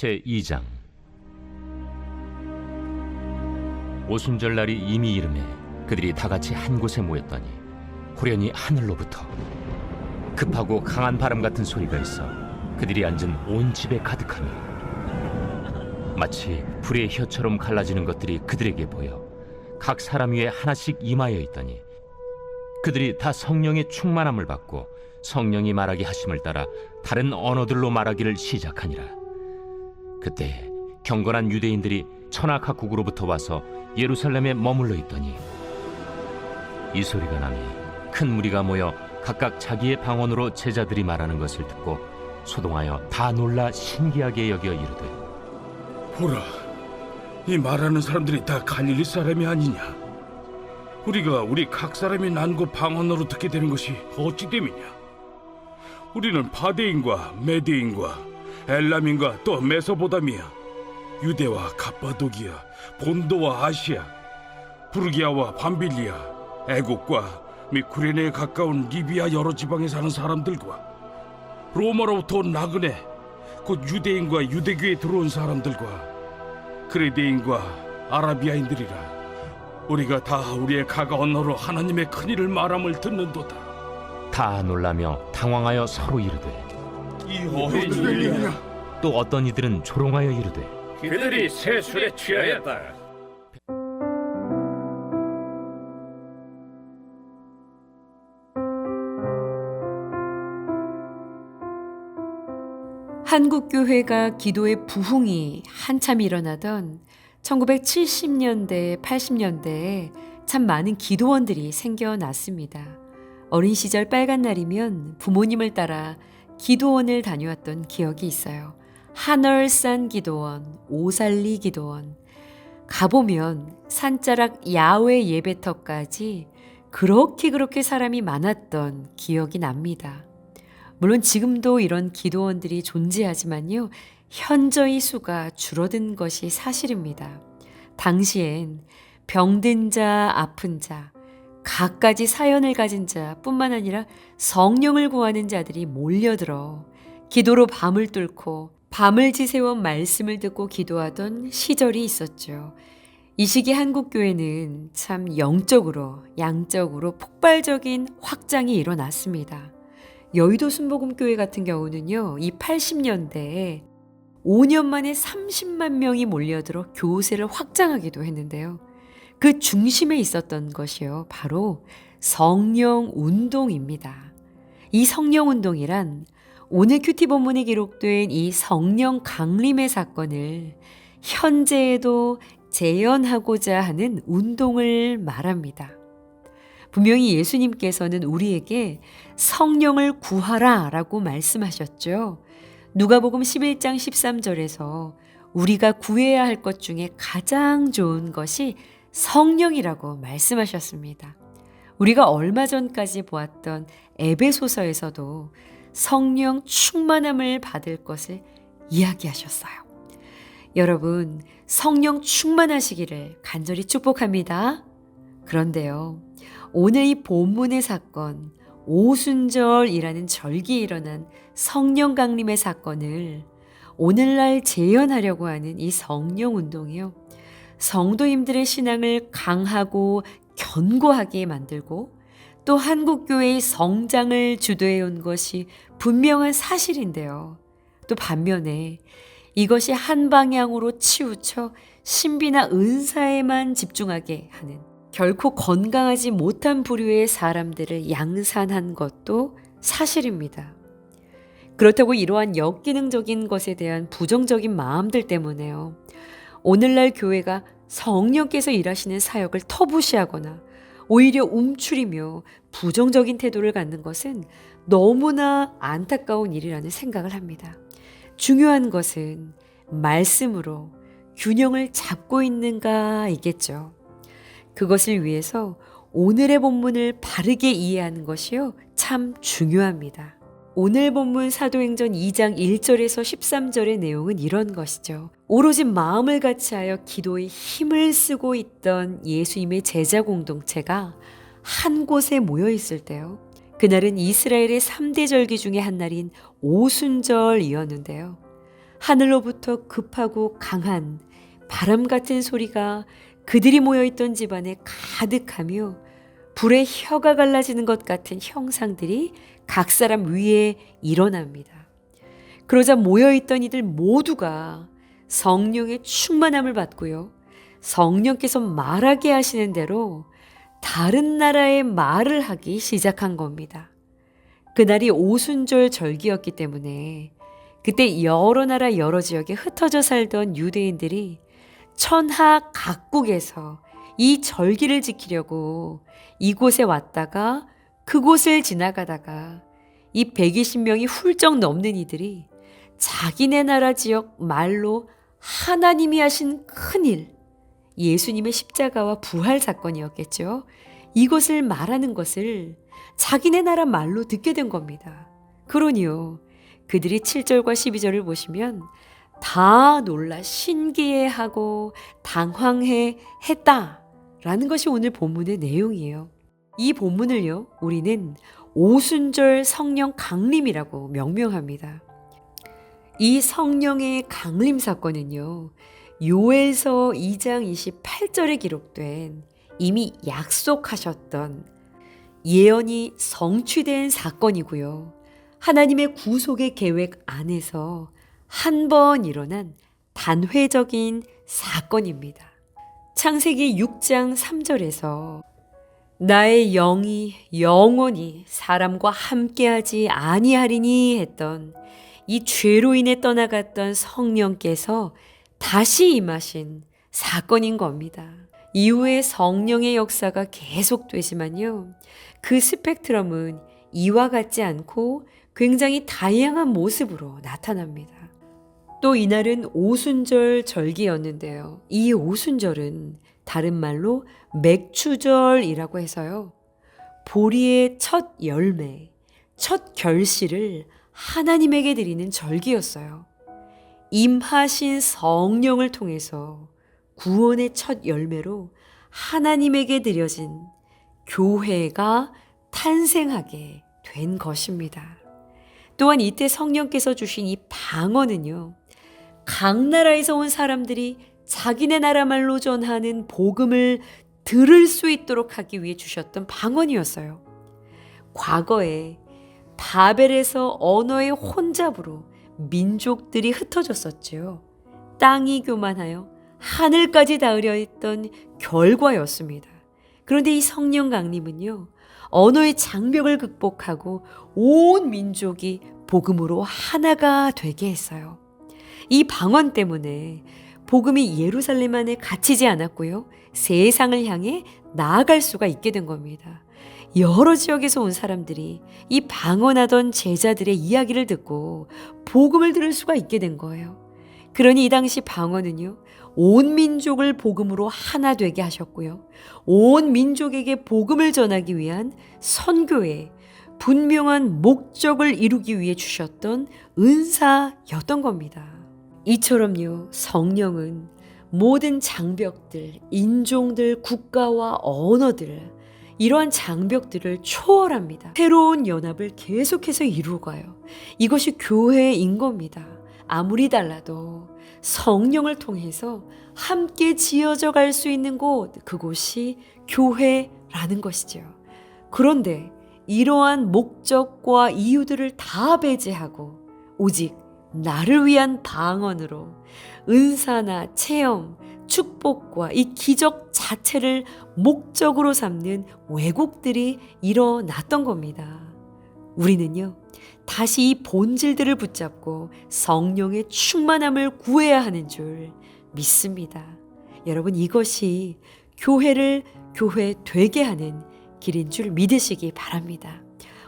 제2장. 오순절 날이 이미 이름에 그들이 다 같이 한 곳에 모였더니 후련히 하늘로부터 급하고 강한 바람 같은 소리가 있어 그들이 앉은 온 집에 가득하니 마치 불의 혀처럼 갈라지는 것들이 그들에게 보여 각 사람 위에 하나씩 임하여 있더니 그들이 다 성령의 충만함을 받고 성령이 말하게 하심을 따라 다른 언어들로 말하기를 시작하니라. 그때 경건한 유대인들이 천하 각국으로부터 와서 예루살렘에 머물러 있더니 이 소리가 나니 큰 무리가 모여 각각 자기의 방언으로 제자들이 말하는 것을 듣고 소동하여 다 놀라 신기하게 여겨 이르되, 보라, 이 말하는 사람들이 다 갈릴리 사람이 아니냐? 우리가 우리 각 사람이 난 곳 방언으로 듣게 되는 것이 어찌 됨이냐? 우리는 바데인과 메데인과 엘람인과 또 메소보다미아, 유대와 갑바도기아, 본도와 아시아, 부르기아와 밤빌리아, 애국과 및 구레네에 가까운 리비아 여러 지방에 사는 사람들과 로마로부터 온 나그네, 곧 유대인과 유대교에 들어온 사람들과 그레데인과 아라비아인들이라. 우리가 다 우리의 각 언어로 하나님의 큰일을 말함을 듣는도다. 다 놀라며 당황하여 서로 이르되, 이 어린 일이냐? 또 어떤 이들은 조롱하여 이르되, 그들이 새 술에 취하였다. 한국교회가 기도의 부흥이 한참 일어나던 1970년대, 80년대에 참 많은 기도원들이 생겨났습니다. 어린 시절 빨간 날이면 부모님을 따라 기도원을 다녀왔던 기억이 있어요. 한얼산 기도원, 오살리 기도원. 가보면 산자락 야외 예배터까지 그렇게 사람이 많았던 기억이 납니다. 물론 지금도 이런 기도원들이 존재하지만요, 현저히 수가 줄어든 것이 사실입니다. 당시엔 병든 자, 아픈 자, 갖가지 사연을 가진 자뿐만 아니라 성령을 구하는 자들이 몰려들어 기도로 밤을 뚫고 밤을 지새워 말씀을 듣고 기도하던 시절이 있었죠. 이 시기 한국교회는 참 영적으로, 양적으로 폭발적인 확장이 일어났습니다. 여의도 순복음교회 같은 경우는요, 이 80년대에 5년 만에 30만 명이 몰려들어 교세를 확장하기도 했는데요. 그 중심에 있었던 것이요, 바로 성령운동입니다. 이 성령운동이란 오늘 큐티 본문에 기록된 이 성령 강림의 사건을 현재에도 재현하고자 하는 운동을 말합니다. 분명히 예수님께서는 우리에게 성령을 구하라 라고 말씀하셨죠. 누가복음 11장 13절에서 우리가 구해야 할 것 중에 가장 좋은 것이 성령이라고 말씀하셨습니다. 우리가 얼마 전까지 보았던 에베소서에서도 성령 충만함을 받을 것을 이야기하셨어요. 여러분, 성령 충만하시기를 간절히 축복합니다. 그런데요, 오늘 이 본문의 사건, 오순절이라는 절기에 일어난 성령 강림의 사건을 오늘날 재현하려고 하는 이 성령 운동이요, 성도님들의 신앙을 강하고 견고하게 만들고 또 한국교회의 성장을 주도해 온 것이 분명한 사실인데요. 또 반면에 이것이 한 방향으로 치우쳐 신비나 은사에만 집중하게 하는 결코 건강하지 못한 부류의 사람들을 양산한 것도 사실입니다. 그렇다고 이러한 역기능적인 것에 대한 부정적인 마음들 때문에요, 오늘날 교회가 성령께서 일하시는 사역을 터부시하거나 오히려 움츠리며 부정적인 태도를 갖는 것은 너무나 안타까운 일이라는 생각을 합니다. 중요한 것은 말씀으로 균형을 잡고 있는가이겠죠. 그것을 위해서 오늘의 본문을 바르게 이해하는 것이요, 참 중요합니다. 오늘 본문 사도행전 2장 1절에서 13절의 내용은 이런 것이죠. 오로지 마음을 같이하여 기도에 힘을 쓰고 있던 예수님의 제자 공동체가 한 곳에 모여 있을 때요, 그날은 이스라엘의 3대 절기 중에 한 날인 오순절이었는데요. 하늘로부터 급하고 강한 바람 같은 소리가 그들이 모여있던 집안에 가득하며 불에 혀가 갈라지는 것 같은 형상들이 각 사람 위에 일어납니다. 그러자 모여있던 이들 모두가 성령의 충만함을 받고요. 성령께서 말하게 하시는 대로 다른 나라의 말을 하기 시작한 겁니다. 그날이 오순절 절기였기 때문에 그때 여러 나라 여러 지역에 흩어져 살던 유대인들이 천하 각국에서 이 절기를 지키려고 이곳에 왔다가 그곳을 지나가다가 이 120명이 훌쩍 넘는 이들이 자기네 나라 지역 말로 하나님이 하신 큰일, 예수님의 십자가와 부활 사건이었겠죠. 이것을 말하는 것을 자기네 나라 말로 듣게 된 겁니다. 그러니요, 그들이 7절과 12절을 보시면 다 놀라 신기해하고 당황해 했다라는 것이 오늘 본문의 내용이에요. 이 본문을요, 우리는 오순절 성령 강림이라고 명명합니다. 이 성령의 강림 사건은요, 요엘서 2장 28절에 기록된 이미 약속하셨던 예언이 성취된 사건이고요. 하나님의 구속의 계획 안에서 한 번 일어난 단회적인 사건입니다. 창세기 6장 3절에서 나의 영이 영원히 사람과 함께하지 아니하리니 했던 이 죄로 인해 떠나갔던 성령께서 다시 임하신 사건인 겁니다. 이후에 성령의 역사가 계속되지만요, 그 스펙트럼은 이와 같지 않고 굉장히 다양한 모습으로 나타납니다. 또 이날은 오순절 절기였는데요. 이 오순절은 다른 말로 맥추절이라고 해서요, 보리의 첫 열매, 첫 결실을 하나님에게 드리는 절기였어요. 임하신 성령을 통해서 구원의 첫 열매로 하나님에게 드려진 교회가 탄생하게 된 것입니다. 또한 이때 성령께서 주신 이 방언은요, 각 나라에서 온 사람들이 자기네 나라 말로 전하는 복음을 들을 수 있도록 하기 위해 주셨던 방언이었어요. 과거에 바벨에서 언어의 혼잡으로 민족들이 흩어졌었지요. 땅이 교만하여 하늘까지 닿으려 했던 결과였습니다. 그런데 이 성령 강림은요, 언어의 장벽을 극복하고 온 민족이 복음으로 하나가 되게 했어요. 이 방언 때문에 복음이 예루살렘 안에 갇히지 않았고요, 세상을 향해 나아갈 수가 있게 된 겁니다. 여러 지역에서 온 사람들이 이 방언하던 제자들의 이야기를 듣고 복음을 들을 수가 있게 된 거예요. 그러니 이 당시 방언은요, 온 민족을 복음으로 하나 되게 하셨고요, 온 민족에게 복음을 전하기 위한 선교의 분명한 목적을 이루기 위해 주셨던 은사였던 겁니다. 이처럼요, 성령은 모든 장벽들, 인종들, 국가와 언어들, 이러한 장벽들을 초월합니다. 새로운 연합을 계속해서 이루어가요. 이것이 교회인 겁니다. 아무리 달라도 성령을 통해서 함께 지어져 갈 수 있는 곳, 그곳이 교회라는 것이죠. 그런데 이러한 목적과 이유들을 다 배제하고 오직 나를 위한 방언으로 은사나 체험, 축복과 이 기적 자체를 목적으로 삼는 왜곡들이 일어났던 겁니다. 우리는요, 다시 이 본질들을 붙잡고 성령의 충만함을 구해야 하는 줄 믿습니다. 여러분, 이것이 교회를 교회 되게 하는 길인 줄 믿으시기 바랍니다.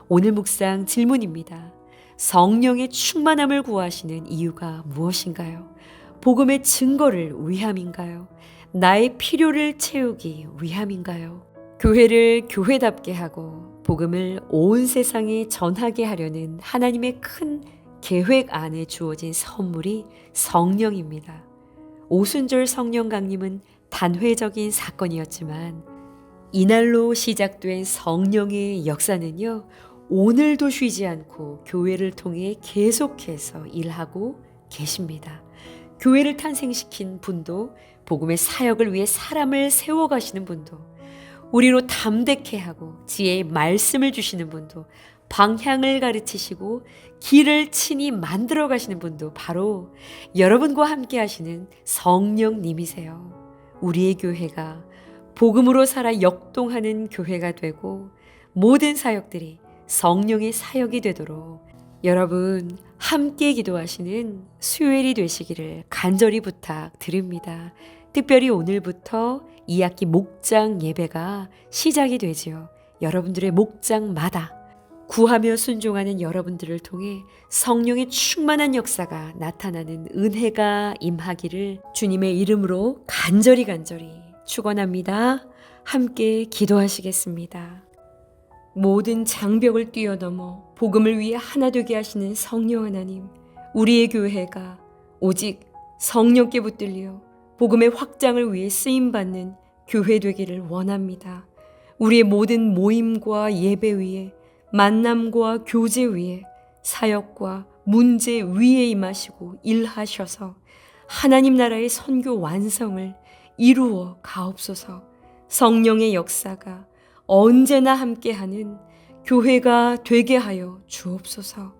오늘 묵상 질문입니다. 성령의 충만함을 구하시는 이유가 무엇인가요? 복음의 증거를 위함인가요? 나의 필요를 채우기 위함인가요? 교회를 교회답게 하고 복음을 온 세상에 전하게 하려는 하나님의 큰 계획 안에 주어진 선물이 성령입니다. 오순절 성령 강림은 단회적인 사건이었지만 이날로 시작된 성령의 역사는요, 오늘도 쉬지 않고 교회를 통해 계속해서 일하고 계십니다. 교회를 탄생시킨 분도, 복음의 사역을 위해 사람을 세워가시는 분도, 우리로 담대케 하고 지혜의 말씀을 주시는 분도, 방향을 가르치시고 길을 친히 만들어 가시는 분도 바로 여러분과 함께 하시는 성령님이세요. 우리의 교회가 복음으로 살아 역동하는 교회가 되고 모든 사역들이 성령의 사역이 되도록 여러분 함께 기도하시는 수요일이 되시기를 간절히 부탁드립니다. 특별히 오늘부터 2학기 목장 예배가 시작이 되지요. 여러분들의 목장마다 구하며 순종하는 여러분들을 통해 성령의 충만한 역사가 나타나는 은혜가 임하기를 주님의 이름으로 간절히 축원합니다. 함께 기도하시겠습니다. 모든 장벽을 뛰어넘어 복음을 위해 하나 되게 하시는 성령 하나님, 우리의 교회가 오직 성령께 붙들려 복음의 확장을 위해 쓰임받는 교회 되기를 원합니다. 우리의 모든 모임과 예배 위에, 만남과 교제 위에, 사역과 문제 위에 임하시고 일하셔서 하나님 나라의 선교 완성을 이루어 가옵소서. 성령의 역사가 언제나 함께하는 교회가 되게 하여 주옵소서.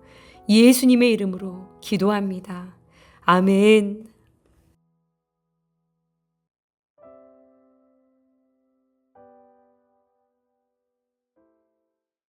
예수님의 이름으로 기도합니다. 아멘.